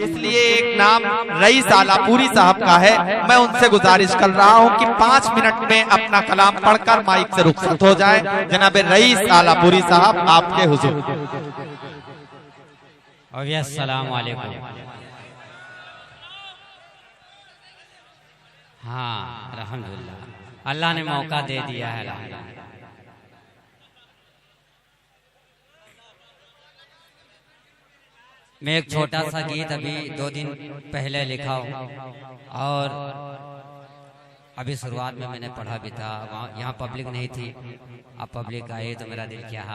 इसलिए एक नाम रईस आलापुरी साहब का है। मैं उनसे गुजारिश कर रहा हूं कि 5 मिनट में अपना कलाम पढ़कर माइक से रुखसत हो जाए। जनाब रईस आलापुरी साहब आपके हुजूर। अस्सलाम वालेकुम। हाँ अल्हम्दुलिल्लाह, अल्लाह ने मौका दे दिया है। मैं एक छोटा सा गीत अभी 2 दिन पहले लिखा हूँ और अभी शुरुआत में मैंने पढ़ा भी था। यहाँ पब्लिक नहीं थी, अब पब्लिक आई तो मेरा दिल क्या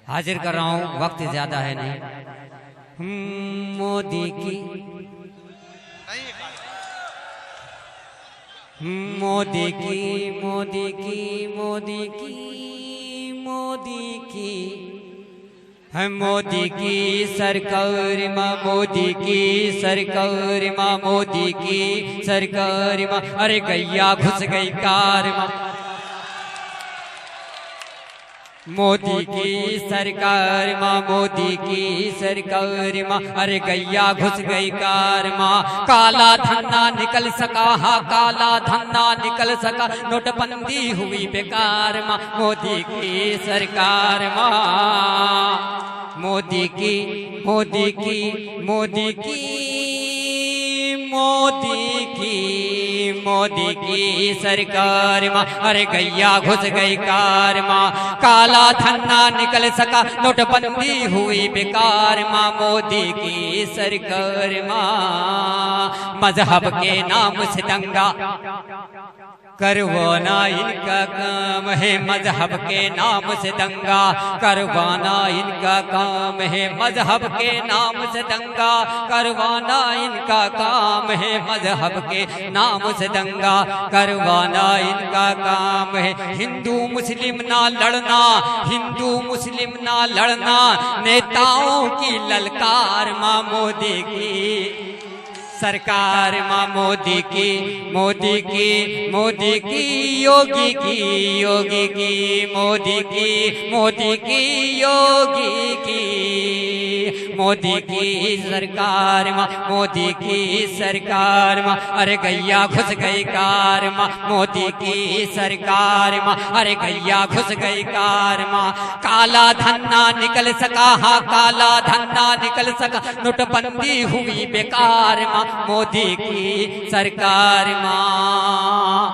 हाजिर कर रहा हूँ। वक्त ज्यादा है नहीं। मोदी की मोदी की मोदी की मोदी की मोदी की है मोदी की सरकार माँ, मोदी की सरकार माँ, मोदी की सरकार माँ। अरे गैया घुस गई कार माँ, मोदी की सरकार माँ, मोदी की सरकार माँ। अरे गैया घुस गई कार माँ। काला धन्ना निकल सका, हाँ काला धन्ना निकल सका, नोटबंदी हुई बेकार माँ, मोदी की सरकार माँ। मोदी की मोदी की मोदी की मोदी की मोदी की सरकार माँ। अरे गैया घुस गई कार माँ। काला धन्ना निकल सका, नोटबंदी हुई बेकार माँ, मोदी की सरकार माँ। मजहब के नाम से दंगा करवाना इनका काम है, मजहब के नाम से दंगा करवाना इनका काम है, मजहब के नाम से दंगा करवाना इनका काम है, मजहब के नाम से दंगा करवाना इनका काम है। हिंदू मुस्लिम ना लड़ना, हिंदू मुस्लिम ना लड़ना, नेताओं की ललकार माँ, मोदी की सरकार माँ, मोदी की मोदी की मोदी की योगी की योगी की मोदी की मोदी की योगी की मोदी की सरकार माँ, मोदी की सरकार माँ। अरे गैया घुस गई कार माँ, मोदी की सरकार माँ। अरे गैया घुस गई कार माँ। काला धन्ना निकल सका, हाँ काला धन्ना निकल सका, नोटबंदी हुई बेकार माँ, मोदी की सरकार माँ,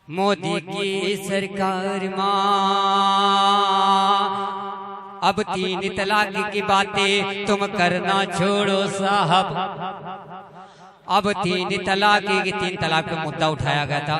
मोदी की सरकार माँ। अब 3 तलाक की बातें तुम करना छोड़ो साहब। अब 3 तलाक पे मुद्दा उठाया गया था,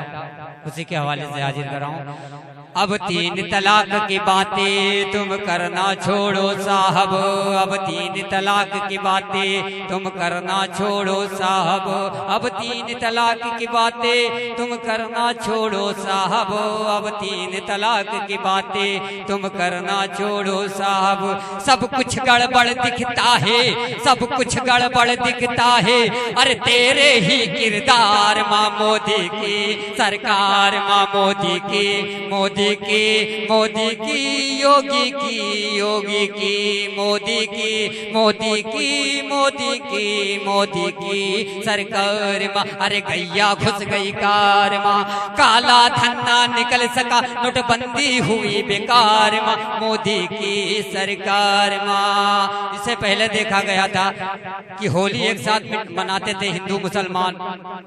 उसी के हवाले से हाजिर कर रहा हूँ। अब 3 तलाक की बातें तुम करना छोड़ो साहब। अब 3 तलाक की बातें तुम करना छोड़ो साहब। अब 3 तलाक की बातें तुम करना छोड़ो साहब। अब 3 तलाक की बातें तुम करना छोड़ो साहब। सब कुछ गड़बड़ दिखता है, सब कुछ गड़बड़ दिखता है, अरे तेरे ही किरदार माँ, मोदी की सरकार माँ, मोदी की मोदी की मोदी की योगी की योगी की मोदी की मोदी की मोदी की मोदी की सरकार माँ। अरे गैया घुस गई कार माँ। काला धन्ना निकल सका, नोटबंदी हुई बेकार माँ, मोदी की सरकार माँ। इससे पहले देखा गया था कि होली एक साथ मनाते थे हिंदू मुसलमान,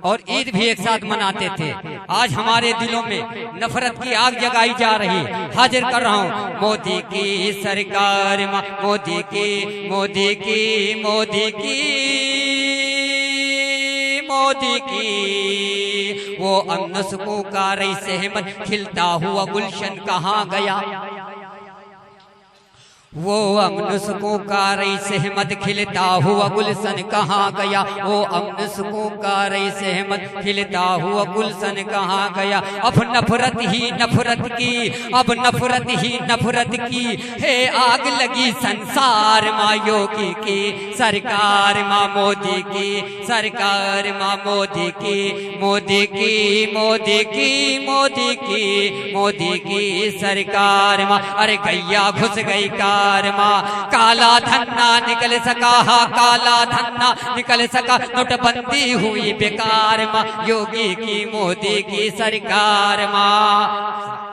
और ईद भी एक साथ मनाते थे। आज हमारे दिलों में नफरत की आग जगाई जा रही। हाजिर कर रहा हूँ मोदी की सरकार माँ, मोदी की मोदी की मोदी की मोदी की। वो अमन सुकून का रई सहमत खिलता हुआ गुलशन कहाँ गया। वो अमन सुकून का रई सहमत खिलता हुआ गुलशन कहाँ गया। वो अमन सुकून का रई सहमत खिलता हुआ गुलशन कहाँ गया। अब नफरत ही नफरत की, अब नफरत ही नफरत की है आग लगी संसार माँ, योगी की सरकार माँ, मोदी की सरकार माँ, मोदी की मोदी की मोदी की मोदी की मोदी की सरकार माँ। अरे गैया घुस गई का सरकार माँ। काला धन्ना निकल सका, हाँ काला धन्ना निकल सका, नोटबंदी हुई बेकार माँ, योगी की मोदी की सरकार माँ।